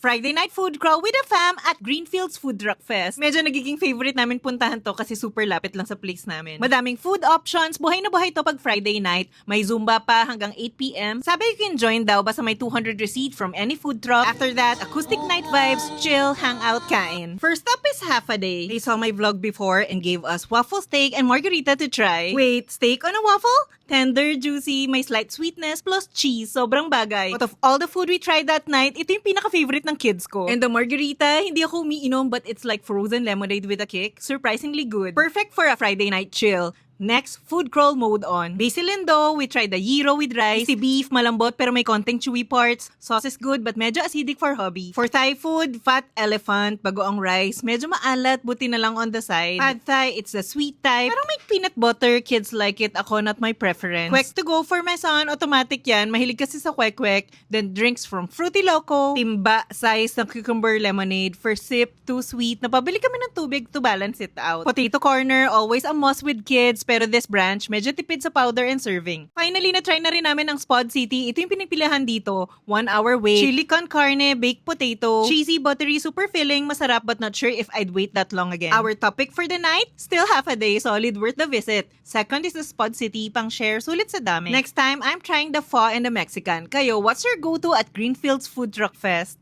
Friday night food crawl with the fam at Greenfields Food Truck Fest. Medyo nagiging favorite namin puntahan to kasi super lapit lang sa place namin. Madaming food options, buhay na buhay to pag Friday night. May Zumba pa hanggang 8 p.m. Sabi you can join daw basta may 200 receipt from any food truck. After that, acoustic night vibes, chill, hang out, kain. First up is half a day. They saw my vlog before and gave us waffle steak and margarita to try. Wait, steak on a waffle? Tender, juicy, may slight sweetness, plus cheese. Sobrang bagay. Out of all the food we tried that night, ito yung pinaka-favorite ng kids ko. And the margarita, hindi ako umiinom but it's like frozen lemonade with a kick. Surprisingly good. Perfect for a Friday night chill. Next, food crawl mode on. Basil and dough, we tried the gyro with rice. Si beef, malambot pero may konting chewy parts. Sauce is good but medyo acidic for hubby. For Thai food, fat elephant, bagoong rice. Medyo maalat, buti na lang on the side. Pad Thai, it's the sweet type. Parang may peanut butter, kids like it. Ako, not my preference. Kwek to go for my son, automatic yan. Mahilig kasi sa kwek-kwek. Then drinks from Fruity Loco. Timba, size ng cucumber lemonade. For sip, too sweet. Napabili kami ng tubig to balance it out. Potato corner, always a must with kids. Pero this branch, medyo tipid sa powder and serving. Finally, na-try na rin namin ang Spod City. Ito yung pinipilihan dito. 1 hour wait. Chili con carne, baked potato, cheesy, buttery, super filling, masarap but not sure if I'd wait that long again. Our topic for the night? Still half a day, solid, worth the visit. Second is the Spod City, pang share, sulit sa dami. Next time, I'm trying the pho and the Mexican. Kayo, what's your go-to at Greenfields Food Truck Fest?